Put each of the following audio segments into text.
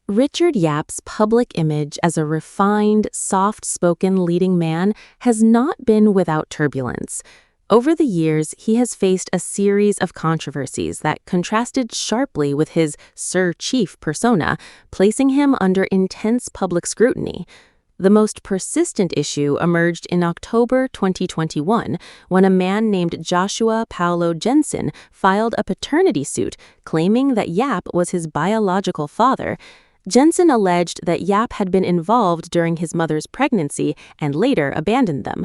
Richard Yap's public image as a refined, soft-spoken leading man has not been without turbulence. Over the years, he has faced a series of controversies that contrasted sharply with his Sir Chief persona, placing him under intense public scrutiny. The most persistent issue emerged in October 2021 when a man named Joshua Paolo Jensen filed a paternity suit claiming that Yap was his biological father. Jensen alleged that Yap had been involved during his mother's pregnancy and later abandoned them.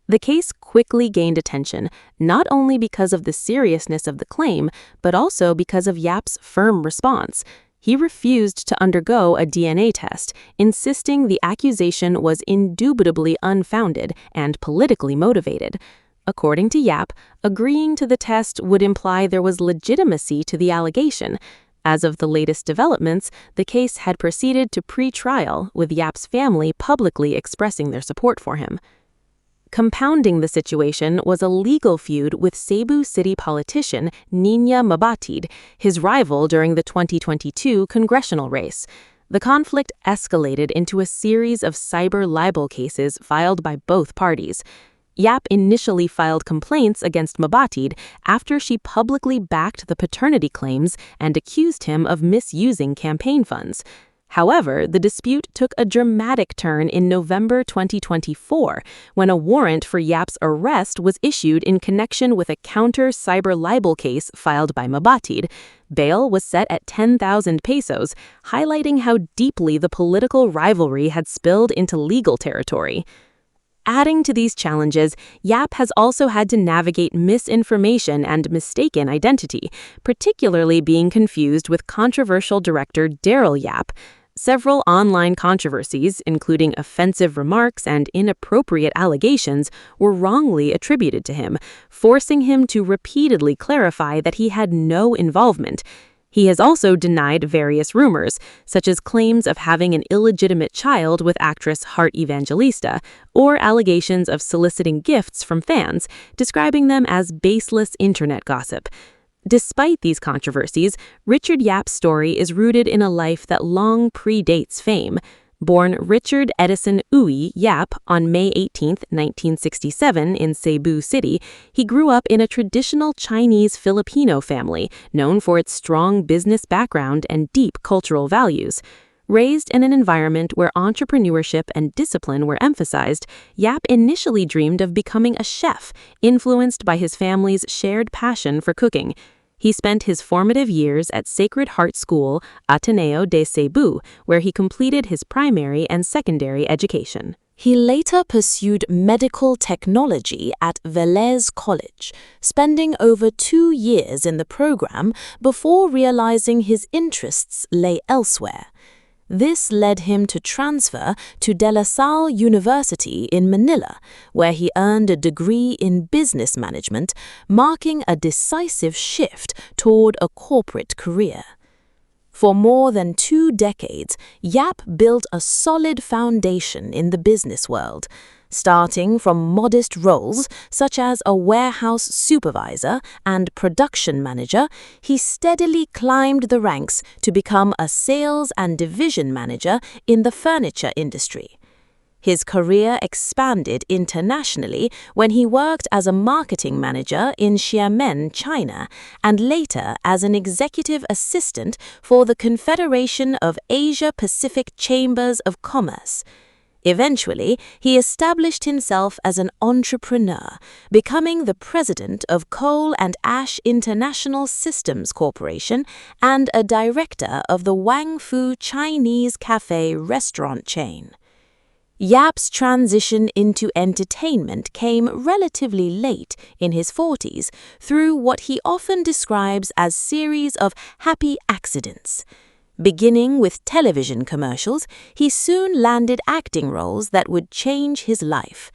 The case quickly gained attention, not only because of the seriousness of the claim, but also because of Yap's firm response. He refused to undergo a DNA test, insisting the accusation was indubitably unfounded and politically motivated. According to Yap, agreeing to the test would imply there was legitimacy to the allegation. As of the latest developments, the case had proceeded to pre-trial, with Yap's family publicly expressing their support for him. Compounding the situation was a legal feud with Cebu City politician Nina Mabatid, his rival during the 2022 congressional race. The conflict escalated into a series of cyber libel cases filed by both parties. Yap initially filed complaints against Mabatid after she publicly backed the paternity claims and accused him of misusing campaign funds. However, the dispute took a dramatic turn in November 2024 when a warrant for Yap's arrest was issued in connection with a counter-cyber libel case filed by Mabatid. Bail was set at 10,000 pesos, highlighting how deeply the political rivalry had spilled into legal territory. Adding to these challenges, Yap has also had to navigate misinformation and mistaken identity, particularly being confused with controversial director Daryl Yap. Several online controversies, including offensive remarks and inappropriate allegations, were wrongly attributed to him, forcing him to repeatedly clarify that he had no involvement. He has also denied various rumors, such as claims of having an illegitimate child with actress Heart Evangelista, or allegations of soliciting gifts from fans, describing them as baseless internet gossip. Despite these controversies, Richard Yap's story is rooted in a life that long predates fame. Born Richard Edison Uy Yap on May 18, 1967 in Cebu City, he grew up in a traditional Chinese-Filipino family known for its strong business background and deep cultural values. Raised in an environment where entrepreneurship and discipline were emphasized, Yap initially dreamed of becoming a chef, influenced by his family's shared passion for cooking. He spent his formative years at Sacred Heart School, Ateneo de Cebu, where he completed his primary and secondary education. He later pursued medical technology at Velez College, spending over 2 years in the program before realizing his interests lay elsewhere. This led him to transfer to De La Salle University in Manila, where he earned a degree in business management, marking a decisive shift toward a corporate career. For more than 2 decades, Yap built a solid foundation in the business world. Starting from modest roles such as a warehouse supervisor and production manager, he steadily climbed the ranks to become a sales and division manager in the furniture industry. His career expanded internationally when he worked as a marketing manager in Xiamen, China, and later as an executive assistant for the Confederation of Asia-Pacific Chambers of Commerce. Eventually, he established himself as an entrepreneur, becoming the president of Coal and Ash International Systems Corporation and a director of the Wang Fu Chinese Cafe restaurant chain. Yap's transition into entertainment came relatively late in his 40s through what he often describes as series of happy accidents. Beginning with television commercials, he soon landed acting roles that would change his life.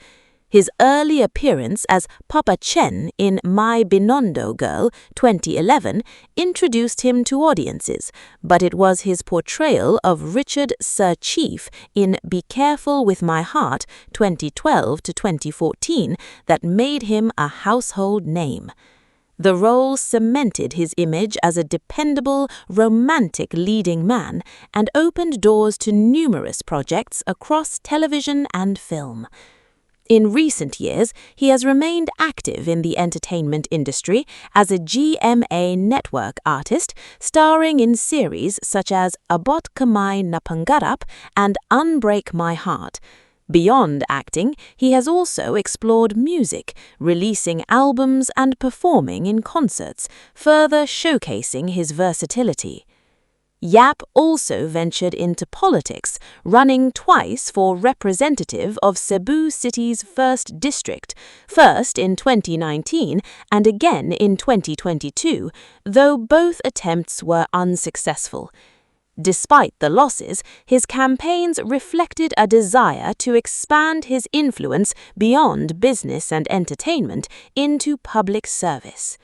His early appearance as Papa Chen in My Binondo Girl 2011 introduced him to audiences, but it was his portrayal of Richard Sir Chief in Be Careful with My Heart 2012 to 2014 that made him a household name. The role cemented his image as a dependable, romantic leading man and opened doors to numerous projects across television and film. In recent years, he has remained active in the entertainment industry as a GMA network artist, starring in series such as Abot Kamay na Pangarap and Unbreak My Heart. Beyond acting, he has also explored music, releasing albums and performing in concerts, further showcasing his versatility. Yap also ventured into politics, running twice for representative of Cebu City's 1st District, first in 2019 and again in 2022, though both attempts were unsuccessful. Despite the losses, his campaigns reflected a desire to expand his influence beyond business and entertainment into public service.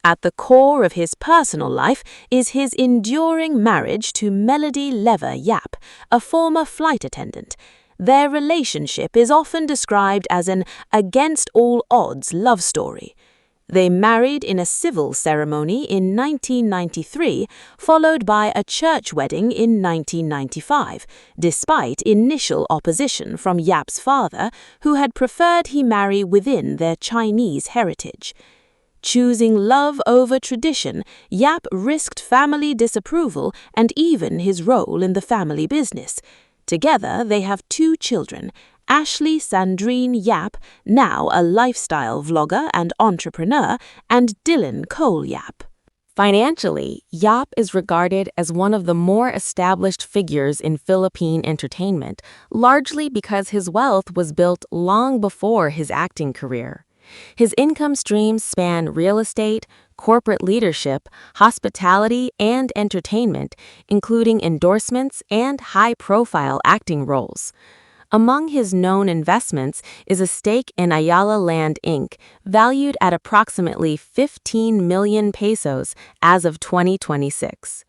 At the core of his personal life is his enduring marriage to Melody Lever Yap, a former flight attendant. Their relationship is often described as an against-all-odds love story. They married in a civil ceremony in 1993, followed by a church wedding in 1995, despite initial opposition from Yap's father, who had preferred he marry within their Chinese heritage. Choosing love over tradition, Yap risked family disapproval and even his role in the family business. Together, they have 2 children, Ashley Sandrine Yap, now a lifestyle vlogger and entrepreneur, and Dylan Cole Yap. Financially, Yap is regarded as one of the more established figures in Philippine entertainment, largely because his wealth was built long before his acting career. His income streams span real estate, corporate leadership, hospitality, and entertainment, including endorsements and high-profile acting roles. Among his known investments is a stake in Ayala Land Inc., valued at approximately 15 million pesos as of 2026.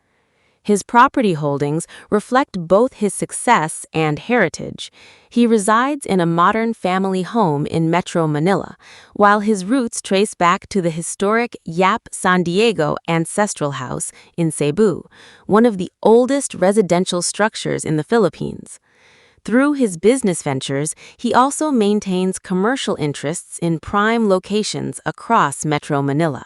His property holdings reflect both his success and heritage. He resides in a modern family home in Metro Manila, while his roots trace back to the historic Yap San Diego Ancestral House in Cebu, one of the oldest residential structures in the Philippines. Through his business ventures, he also maintains commercial interests in prime locations across Metro Manila.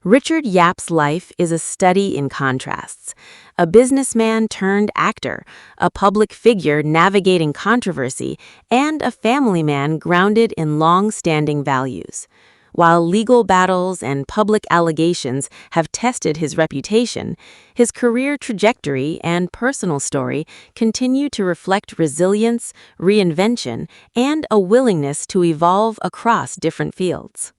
Richard Yap's life is a study in contrasts. A businessman turned actor, a public figure navigating controversy, and a family man grounded in long-standing values. While legal battles and public allegations have tested his reputation, his career trajectory and personal story continue to reflect resilience, reinvention, and a willingness to evolve across different fields.